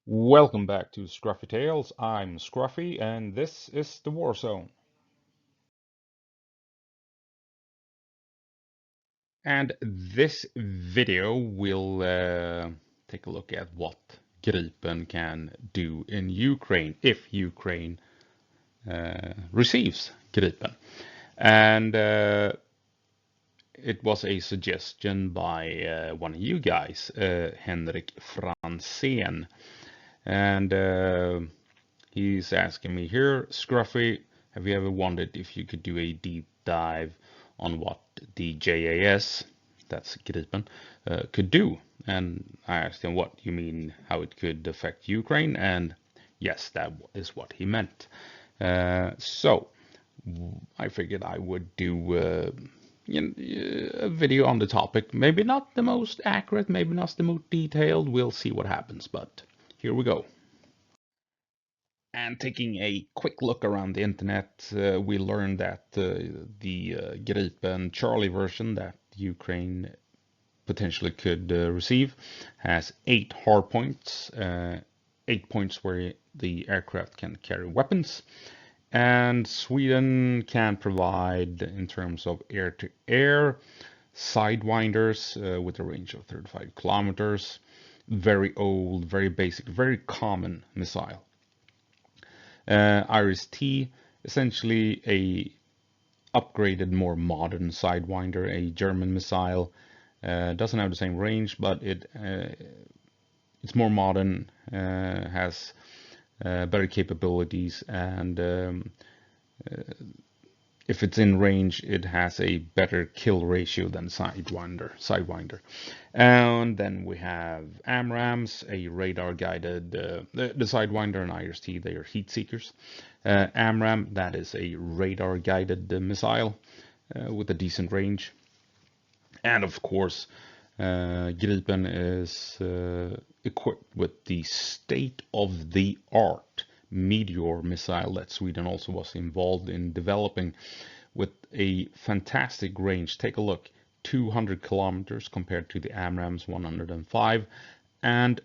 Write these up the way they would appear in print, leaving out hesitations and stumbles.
Welcome back to Scruffy Tales. I'm Scruffy, and this is the War Zone. And this video will take a look at what Gripen can do in Ukraine if Ukraine receives Gripen. And it was a suggestion by one of you guys, Henrik Franzén. And he's asking me here, Scruffy, have you ever wondered if you could do a deep dive on what the JAS, that's Gripen, could do? And I asked him, what you mean, how it could affect Ukraine? And yes, that is what he meant. So I figured I would do a video on the topic. Maybe not the most accurate, maybe not the most detailed. We'll see what happens, but here we go. And taking a quick look around the internet, we learned that the Gripen Charlie version that Ukraine potentially could receive has 8 hard points, 8 points where the aircraft can carry weapons. And Sweden can provide, in terms of air-to-air, sidewinders with a range of 35 kilometers. Very old, very basic, very common missile. Iris-T, essentially a upgraded, more modern Sidewinder, a German missile. Doesn't have the same range, but it's more modern, has better capabilities, and if it's in range, it has a better kill ratio than Sidewinder. And then we have AMRAAMs, a radar-guided, the Sidewinder and IRIS-T, they are heat seekers. AMRAAM, that is a radar-guided missile with a decent range. And of course, Gripen is equipped with the state-of-the-art Meteor missile that Sweden also was involved in developing, with a fantastic range. Take a look, 200 kilometers compared to the AMRAAM's 105, and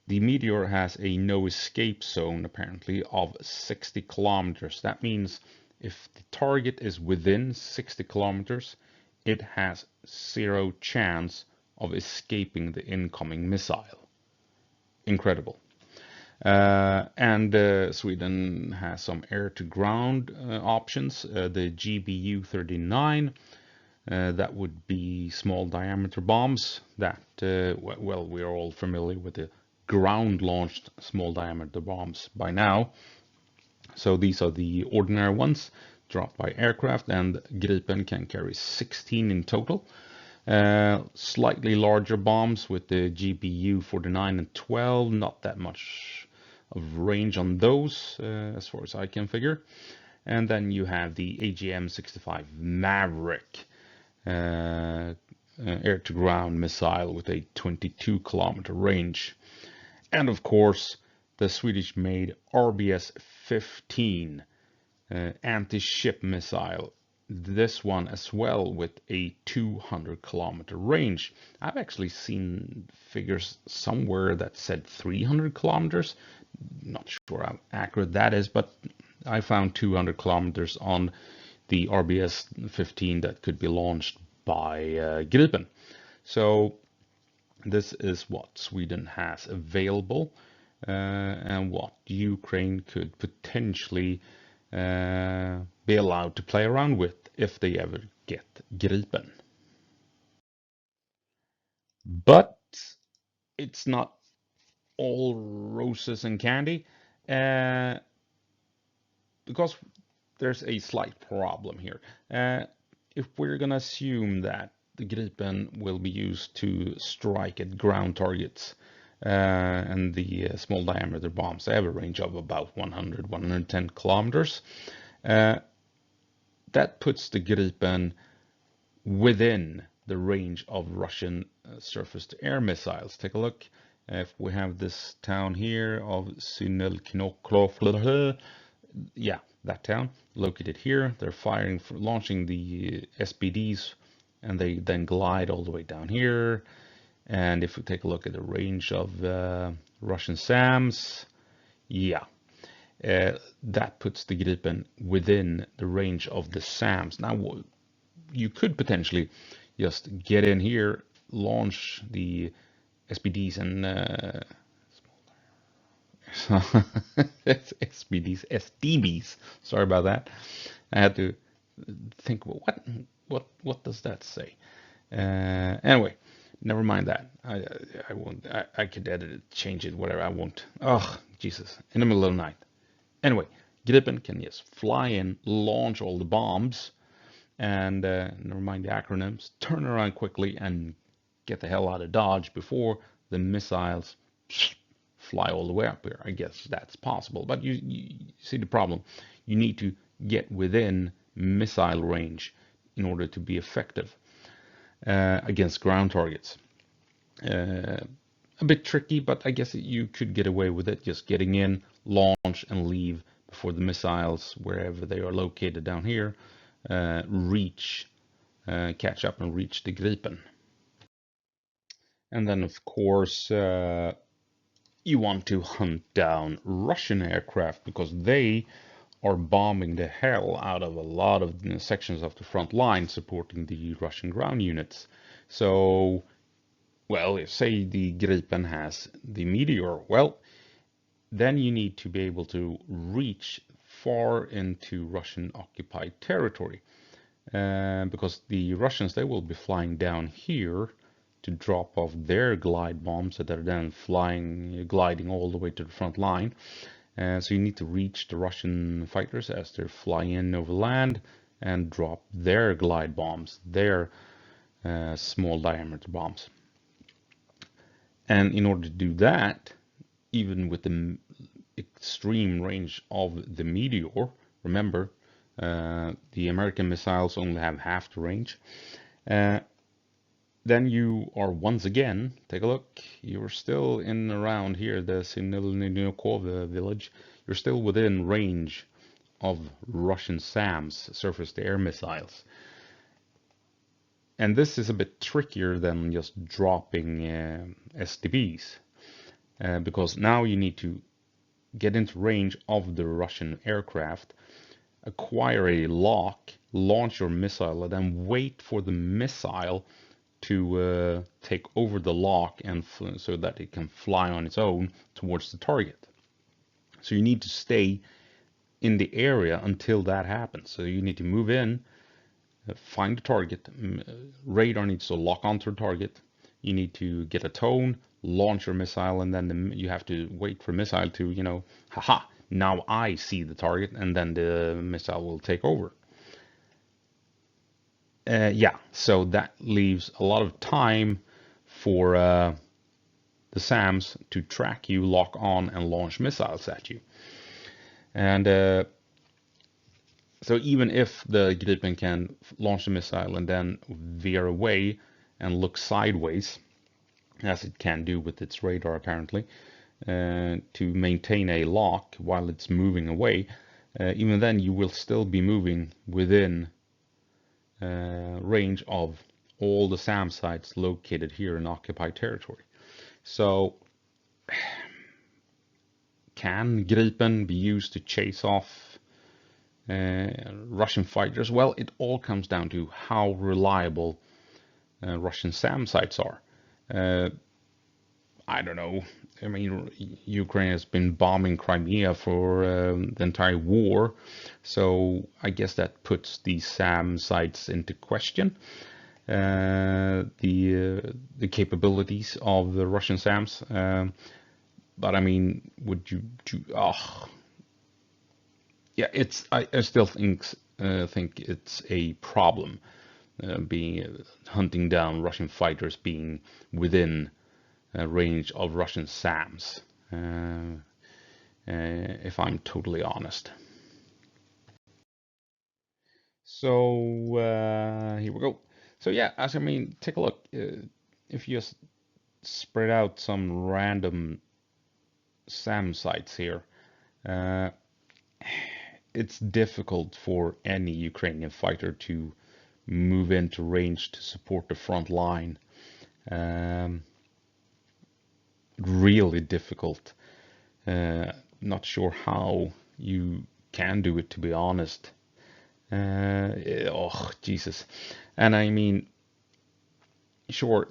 the Meteor has a no escape zone apparently of 60 kilometers. That means if the target is within 60 kilometers, it has zero chance of escaping the incoming missile. Incredible. And Sweden has some air-to-ground options. The GBU-39, that would be small diameter bombs that, well, we are all familiar with the ground-launched small diameter bombs by now. So these are the ordinary ones dropped by aircraft, and Gripen can carry 16 in total. Slightly larger bombs with the GBU-49 and 12, not that much of range on those, as far as I can figure. And then you have the AGM-65 Maverick air-to-ground missile with a 22-kilometer range. And of course, the Swedish-made RBS-15 anti-ship missile. This one as well with a 200-kilometer range. I've actually seen figures somewhere that said 300 kilometers. Not sure how accurate that is, but I found 200 kilometers on the RBS-15 that could be launched by Gripen. So this is what Sweden has available, and what Ukraine could potentially be allowed to play around with if they ever get Gripen. But it's not all roses and candy, because there's a slight problem here. If we're gonna assume that the Gripen will be used to strike at ground targets, and the small diameter bombs, they have a range of about 100-110 kilometers. That puts the Gripen within the range of Russian surface-to-air missiles. Take a look. If we have this town here of Synelknoklov, yeah, that town, located here. They're launching the SBDs, and they then glide all the way down here. And if we take a look at the range of Russian SAMs. Yeah, that puts the Gripen within the range of the SAMs. Now, you could potentially just get in here, launch the SPDs and SDBs. Sorry about that. I had to think, well, what does that say? Anyway, never mind that. I won't. I could edit it, change it, whatever I want. Oh, Jesus! In the middle of the night. Anyway, Gripen can just fly in, launch all the bombs, and never mind the acronyms. Turn around quickly and get the hell out of Dodge before the missiles fly all the way up here. I guess that's possible, but you see the problem. You need to get within missile range in order to be effective against ground targets. A bit tricky, but I guess you could get away with it, just getting in, launch, and leave before the missiles, wherever they are located down here, catch up and reach the Gripen. And then, of course, you want to hunt down Russian aircraft because they are bombing the hell out of a lot of sections of the front line supporting the Russian ground units. So, well, if say the Gripen has the Meteor, well, then you need to be able to reach far into Russian occupied territory. Because the Russians, they will be flying down here to drop off their glide bombs that are then gliding all the way to the front line. So you need to reach the Russian fighters as they're flying in over land and drop their glide bombs, their small diameter bombs. And in order to do that, even with the extreme range of the Meteor, remember, the American missiles only have half the range. Then you are once again, take a look, you're still in around here, the Sinilnikov village. You're still within range of Russian SAMs, surface-to-air missiles. And this is a bit trickier than just dropping SDBs, because now you need to get into range of the Russian aircraft, acquire a lock, launch your missile, and then wait for the missile to take over the lock and so that it can fly on its own towards the target. So you need to stay in the area until that happens. So you need to move in, find the target, radar needs to lock onto the target, you need to get a tone, launch your missile, and then you have to wait for missile to, you know, haha, now I see the target, and then the missile will take over. Yeah, so that leaves a lot of time for the SAMs to track you, lock on, and launch missiles at you. And so even if the Gripen can launch a missile and then veer away and look sideways, as it can do with its radar apparently, to maintain a lock while it's moving away, even then you will still be moving within range of all the SAM sites located here in occupied territory. So, can Gripen be used to chase off Russian fighters? Well, it all comes down to how reliable Russian SAM sites are. I don't know. I mean, Ukraine has been bombing Crimea for the entire war, so I guess that puts the SAM sites into question. The capabilities of the Russian SAMs, but I mean, would you? Yeah, it's. I still think it's a problem, being hunting down Russian fighters being within range of Russian SAMs, if I'm totally honest. So here we go. So yeah, as I mean, take a look. If you just spread out some random SAM sites here, it's difficult for any Ukrainian fighter to move into range to support the front line. really difficult. Not sure how you can do it, to be honest. Oh, Jesus. And I mean, sure,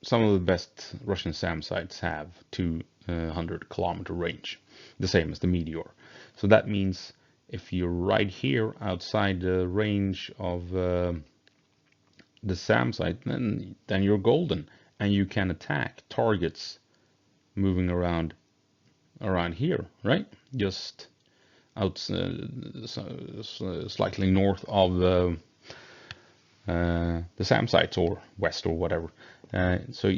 some of the best Russian SAM sites have 200-kilometer range, the same as the Meteor. So that means if you're right here outside the range of the SAM site, then you're golden, and you can attack targets moving around here, right? Just out slightly north of the SAM sites or west or whatever. So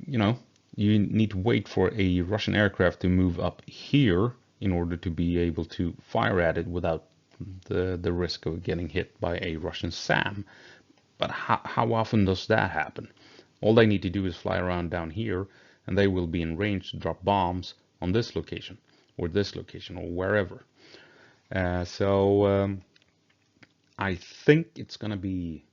you need to wait for a Russian aircraft to move up here in order to be able to fire at it without the risk of getting hit by a Russian SAM. But how often does that happen? All they need to do is fly around down here, and they will be in range to drop bombs on this location or wherever. So I think it's going to be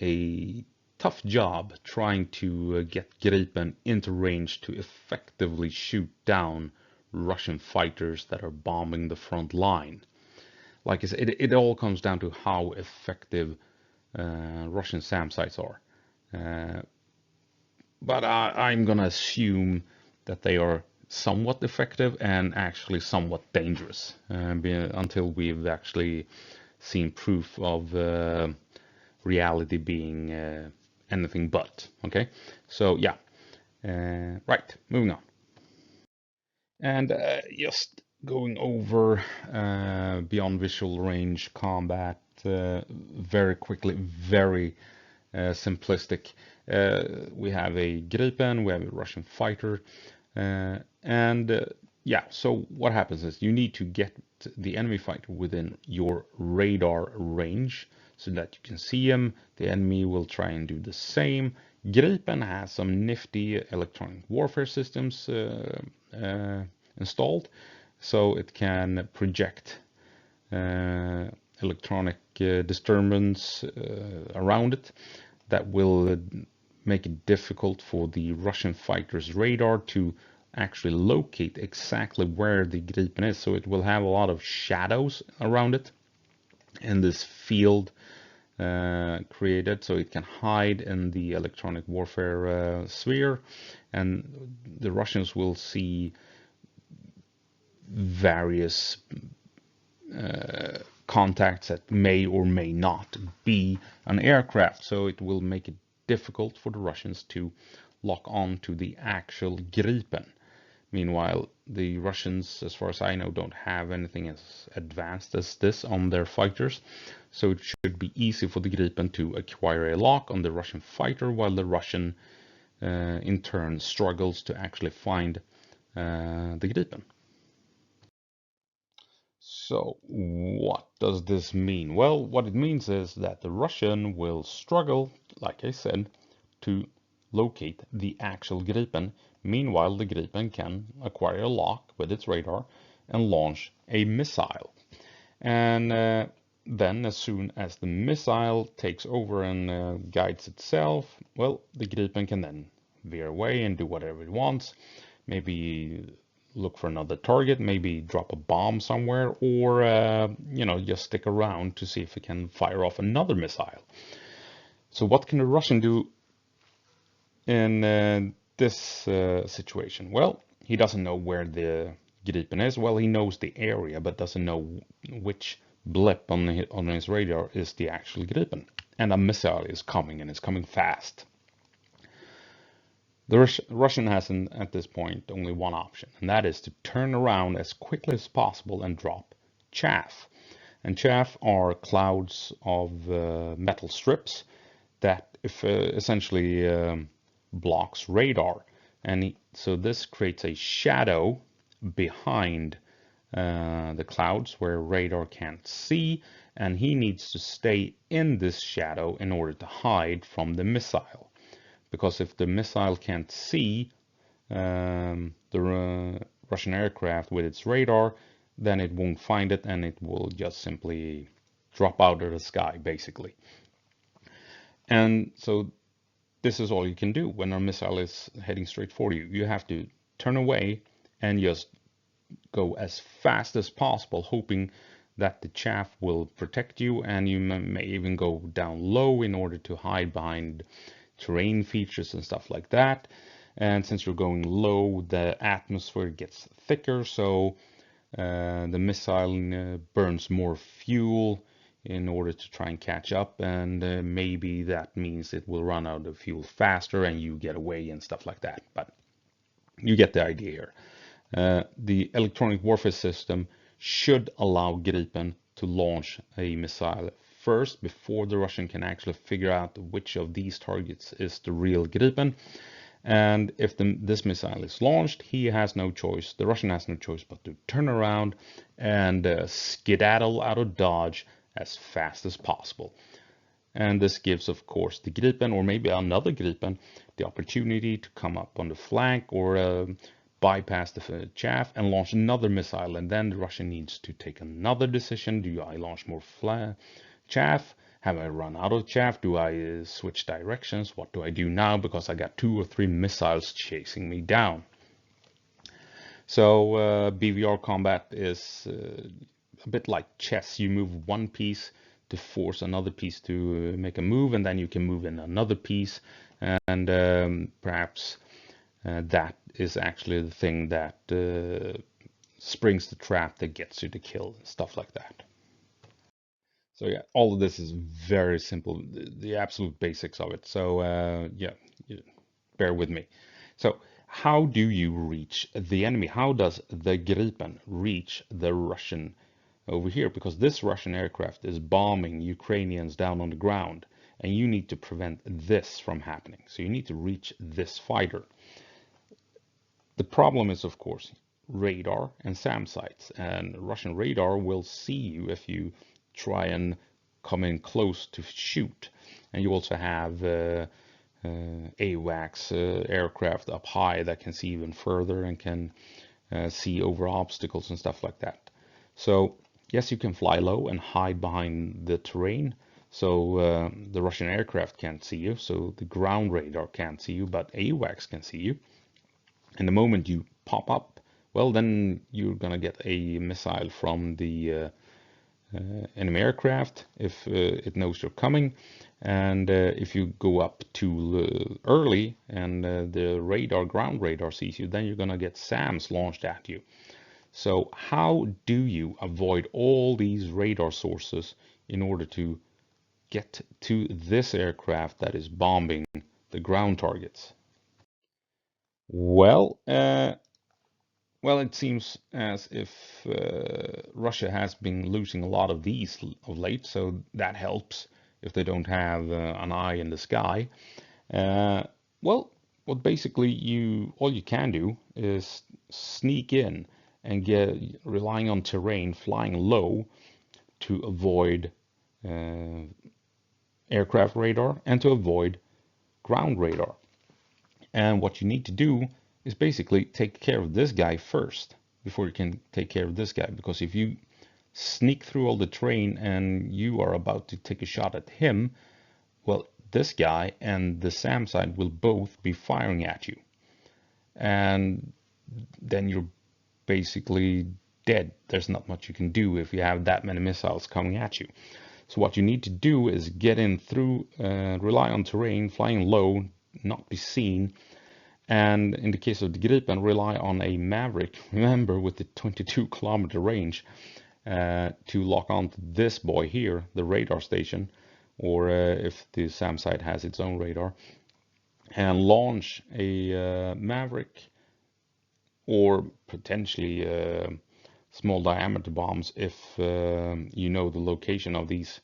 a tough job trying to get Gripen into range to effectively shoot down Russian fighters that are bombing the front line. Like I said, it all comes down to how effective Russian SAM sites are. But I'm gonna assume that they are somewhat effective and actually somewhat dangerous until we've actually seen proof of reality being anything but. Okay, so yeah, right, moving on. And just going over beyond visual range combat very quickly, very simplistic. We have a Gripen, we have a Russian fighter, and yeah, so what happens is you need to get the enemy fighter within your radar range so that you can see him. The enemy will try and do the same. Gripen has some nifty electronic warfare systems installed, so it can project electronic disturbance around it that will make it difficult for the Russian fighter's radar to actually locate exactly where the Gripen is. So it will have a lot of shadows around it in this field created, so it can hide in the electronic warfare sphere, and the Russians will see various contacts that may or may not be an aircraft, so it will make it difficult for the Russians to lock on to the actual Gripen. Meanwhile, the Russians, as far as I know, don't have anything as advanced as this on their fighters, so it should be easy for the Gripen to acquire a lock on the Russian fighter, while the Russian in turn struggles to actually find the Gripen. So what does this mean? Well, what it means is that the Russian will struggle, like I said, to locate the actual Gripen. Meanwhile, the Gripen can acquire a lock with its radar and launch a missile. And then as soon as the missile takes over and guides itself, well, the Gripen can then veer away and do whatever it wants. Maybe look for another target, maybe drop a bomb somewhere, or just stick around to see if it can fire off another missile. So what can the Russian do in this situation? Well, he doesn't know where the Gripen is. Well, he knows the area, but doesn't know which blip on his radar is the actual Gripen. And a missile is coming, and it's coming fast. The Russian has, at this point, only one option, and that is to turn around as quickly as possible and drop chaff. And chaff are clouds of metal strips that essentially blocks radar. And so this creates a shadow behind the clouds where radar can't see, and he needs to stay in this shadow in order to hide from the missile. Because if the missile can't see the Russian aircraft with its radar, then it won't find it and it will just simply drop out of the sky, basically. And so this is all you can do when a missile is heading straight for you. You have to turn away and just go as fast as possible, hoping that the chaff will protect you, and you may even go down low in order to hide behind terrain features and stuff like that. And since you're going low, the atmosphere gets thicker, so the missile burns more fuel in order to try and catch up, and maybe that means it will run out of fuel faster and you get away and stuff like that. But you get the idea here. The electronic warfare system should allow Gripen to launch a missile first before the Russian can actually figure out which of these targets is the real Gripen. And if this missile is launched, he has no choice, the Russian has no choice but to turn around and skedaddle out of Dodge as fast as possible. And this gives, of course, the Gripen, or maybe another Gripen, the opportunity to come up on the flank or bypass the chaff and launch another missile. And then the Russian needs to take another decision. Do I launch more chaff? Have I run out of chaff? Do I switch directions? What do I do now? Because I got 2 or 3 missiles chasing me down. So BVR combat is a bit like chess. You move one piece to force another piece to make a move, and then you can move in another piece, and perhaps that is actually the thing that springs the trap that gets you to kill, stuff like that. So yeah, all of this is very simple, the absolute basics of it. So yeah, bear with me. So how do you reach the enemy? How does the Gripen reach the Russian over here? Because this Russian aircraft is bombing Ukrainians down on the ground, and you need to prevent this from happening. So you need to reach this fighter. The problem is, of course, radar and SAM sites, and Russian radar will see you if you try and come in close to shoot. And you also have AWACS aircraft up high that can see even further and can see over obstacles and stuff like that. So yes, you can fly low and hide behind the terrain, so the Russian aircraft can't see you, so the ground radar can't see you, but AWACS can see you. And the moment you pop up, well, then you're gonna get a missile from the enemy aircraft if it knows you're coming. And if you go up too early and the ground radar sees you, then you're gonna get SAMs launched at you. So how do you avoid all these radar sources in order to get to this aircraft that is bombing the ground targets? Well, it seems as if Russia has been losing a lot of these of late, so that helps if they don't have an eye in the sky. Well, what basically all you can do is sneak in and relying on terrain, flying low to avoid aircraft radar and to avoid ground radar. And what you need to do is basically take care of this guy first before you can take care of this guy. Because if you sneak through all the terrain and you are about to take a shot at him, well, this guy and the SAM side will both be firing at you. And then you're basically dead. There's not much you can do if you have that many missiles coming at you. So what you need to do is get in through, rely on terrain, flying low, not be seen, and in the case of the Gripen, rely on a Maverick, remember, with the 22-kilometer range, to lock on to this boy here, the radar station, or if the SAM site has its own radar, and launch a Maverick, or potentially small diameter bombs if you know the location of these,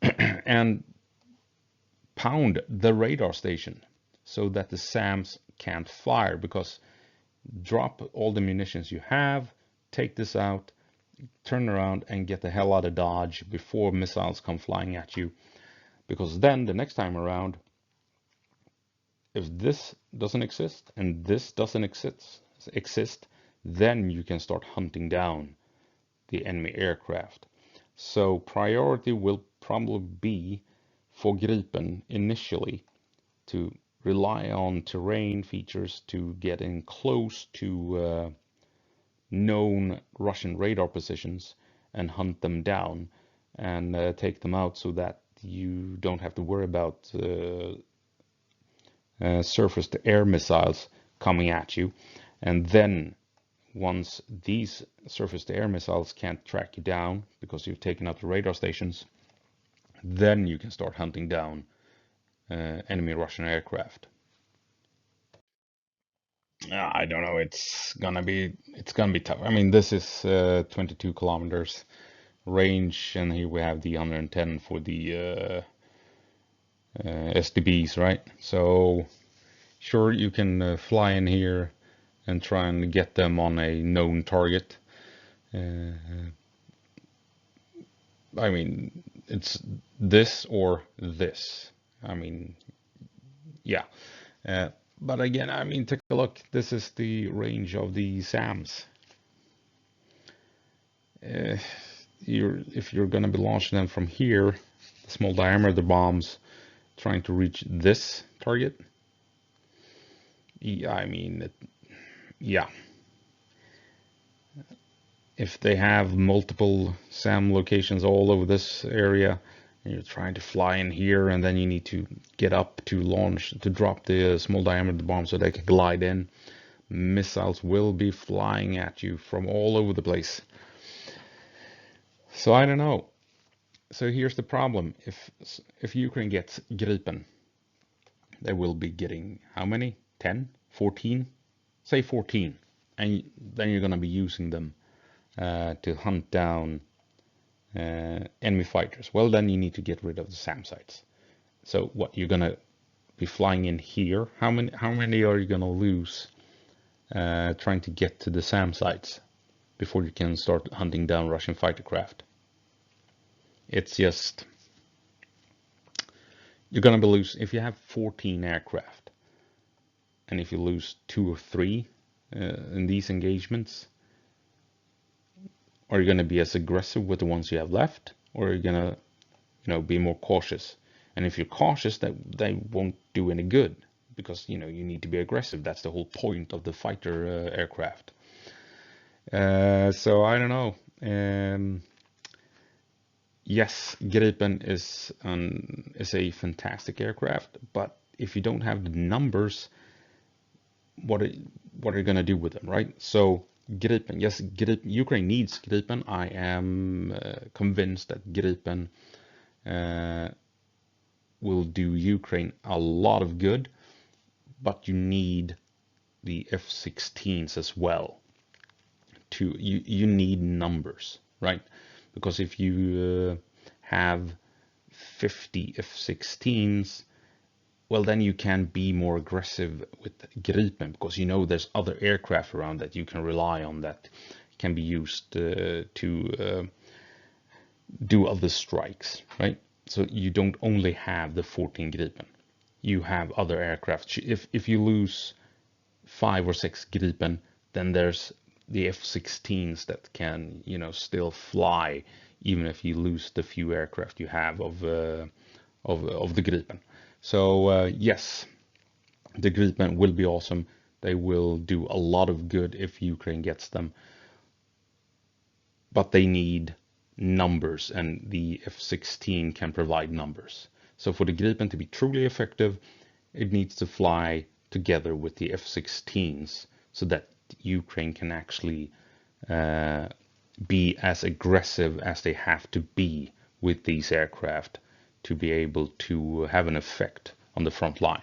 and pound the radar station so that the SAMs can't fire, because drop all the munitions you have, take this out, turn around and get the hell out of Dodge before missiles come flying at you, because then the next time around, if this doesn't exist and this doesn't exist, then you can start hunting down the enemy aircraft. So priority will probably be for Gripen initially to rely on terrain features to get in close to known Russian radar positions and hunt them down and take them out so that you don't have to worry about surface-to-air missiles coming at you. And then once these surface-to-air missiles can't track you down because you've taken out the radar stations, then you can start hunting down enemy Russian aircraft. I don't know. It's gonna be tough. I mean, this is 22 kilometers range, and here we have the 110 for the SDBs, right? So sure, you can fly in here and try and get them on a known target. I mean, it's this or this. I mean, yeah. But again, I mean, take a look. This is the range of the SAMs. If you're going to be launching them from here, the small diameter bombs, trying to reach this target. Yeah, I mean, yeah. If they have multiple SAM locations all over this area, and you're trying to fly in here, and then you need to get up to launch, to drop the small diameter bomb so they can glide in, missiles will be flying at you from all over the place. So I don't know. So here's the problem. If Ukraine gets Gripen, they will be getting how many? 10? 14? Say 14. And then you're going to be using them to hunt down enemy fighters. Well, then you need to get rid of the SAM sites. So what, you're going to be flying in here? How many are you going to lose trying to get to the SAM sites before you can start hunting down Russian fighter craft? It's just, you're going to be lose if you have 14 aircraft, and if you lose 2 or 3 in these engagements, are you going to be as aggressive with the ones you have left, or are you going to, be more cautious? And if you're cautious, that they won't do any good, because you need to be aggressive. That's the whole point of the fighter aircraft. So I don't know. Yes, Gripen is a fantastic aircraft, but if you don't have the numbers, what are you gonna do with them, right? So Gripen, yes, Ukraine needs Gripen. I am convinced that Gripen will do Ukraine a lot of good, but you need the F-16s as well. You need numbers, right? Because if you have 50 F-16s, well, then you can be more aggressive with Gripen, because there's other aircraft around that you can rely on that can be used to do other strikes, right? So you don't only have the 14 Gripen. You have other aircraft. If you lose 5 or 6 Gripen, then there's the F-16s that can, still fly, even if you lose the few aircraft you have of the Gripen. So yes, the Gripen will be awesome. They will do a lot of good if Ukraine gets them, but they need numbers, and the F-16 can provide numbers. So for the Gripen to be truly effective, it needs to fly together with the F-16s so that Ukraine can actually be as aggressive as they have to be with these aircraft to be able to have an effect on the front line.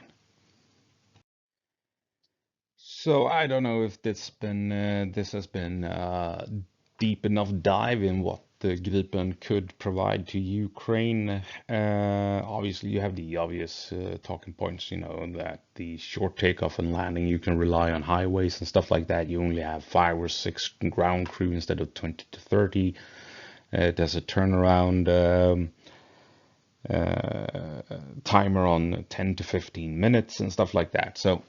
So I don't know if this has been deep enough dive in what the Gripen could provide to Ukraine. Obviously, you have the obvious talking points, that the short takeoff and landing, you can rely on highways and stuff like that. You only have 5 or 6 ground crew instead of 20 to 30. There's a turnaround timer on 10 to 15 minutes and stuff like that. So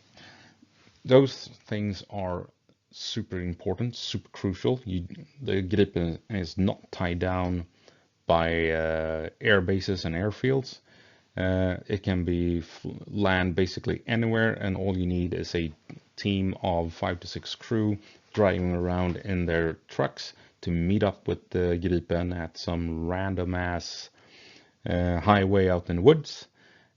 those things are super important, super crucial. The Gripen is not tied down by air bases and airfields. It can be land basically anywhere, and all you need is a team of 5 to 6 crew driving around in their trucks to meet up with the Gripen at some random ass highway out in the woods.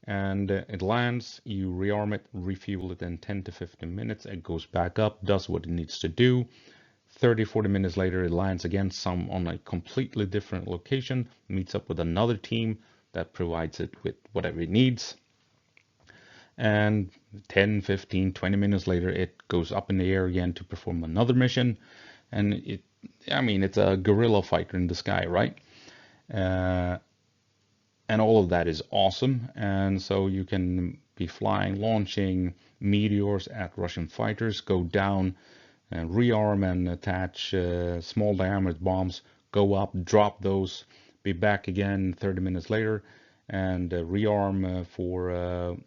And it lands, you rearm it, refuel it in 10 to 15 minutes. It goes back up, does what it needs to do. 30-40 minutes later, it lands again, some on a completely different location, meets up with another team that provides it with whatever it needs. And 10, 15, 20 minutes later, it goes up in the air again to perform another mission. And it's a guerrilla fighter in the sky, right? And all of that is awesome. And so you can be flying, launching meteors at Russian fighters, go down and rearm and attach small diameter bombs, go up, drop those, be back again 30 minutes later, and rearm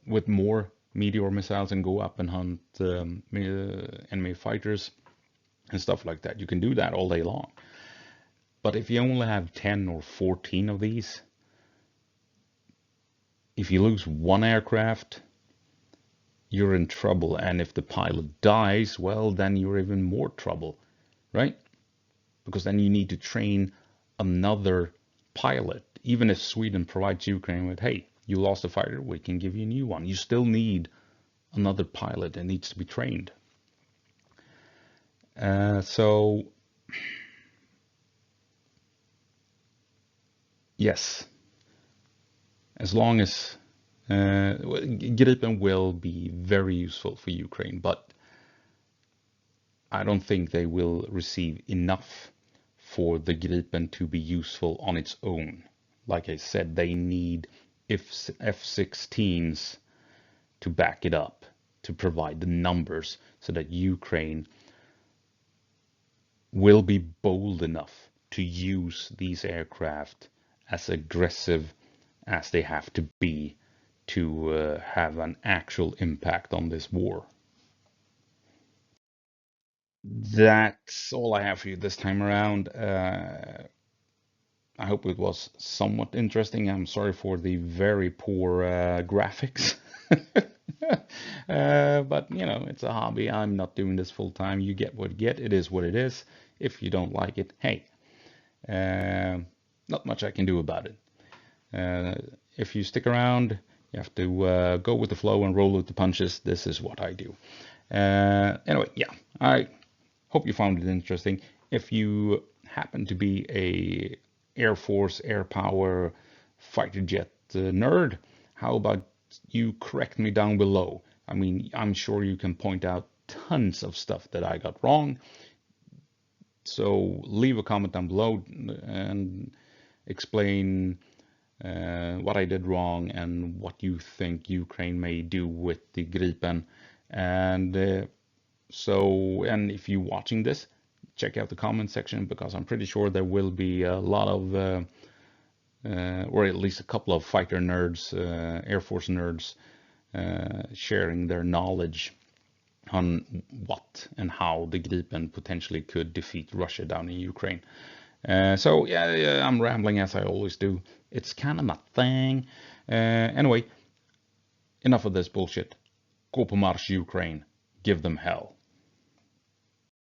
with more meteor missiles and go up and hunt enemy fighters and stuff like that. You can do that all day long. But if you only have 10 or 14 of these, if you lose one aircraft, you're in trouble. And if the pilot dies, well, then you're even more trouble, right? Because then you need to train another pilot. Even if Sweden provides Ukraine with, hey, you lost a fighter, we can give you a new one. You still need another pilot that needs to be trained. So, yes, as long as Gripen will be very useful for Ukraine, but I don't think they will receive enough for the Gripen to be useful on its own. Like I said, they need F-16s to back it up, to provide the numbers so that Ukraine will be bold enough to use these aircraft as aggressive as they have to be to have an actual impact on this war. That's all I have for you this time around. I hope it was somewhat interesting. I'm sorry for the very poor graphics. But, it's a hobby. I'm not doing this full time. You get what you get. It is what it is. If you don't like it, hey, not much I can do about it. If you stick around, you have to go with the flow and roll with the punches. This is what I do. Anyway, yeah, I hope you found it interesting. If you happen to be a Air Force, air power, fighter jet nerd, how about you correct me down below? I mean, I'm sure you can point out tons of stuff that I got wrong. So leave a comment down below and explain what I did wrong and what you think Ukraine may do with the Gripen. And if you're watching this, check out the comment section, because I'm pretty sure there will be a lot of, or at least a couple of fighter nerds, Air Force nerds, sharing their knowledge on what and how the Gripen potentially could defeat Russia down in Ukraine. So yeah, I'm rambling as I always do. It's kind of my thing. Anyway, enough of this bullshit. Go på marsch, Ukraine. Give them hell.